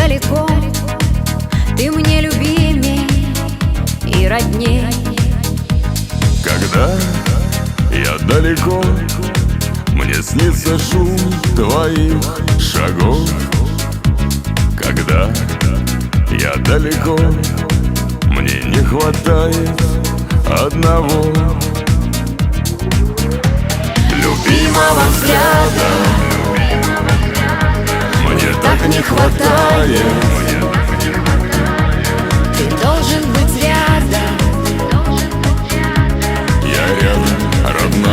далеко, ты мне любимей и родней. Когда я далеко, мне снится шум твоих шагов. Когда я далеко, мне не хватает одного любимого взгляда. Мне так не хватает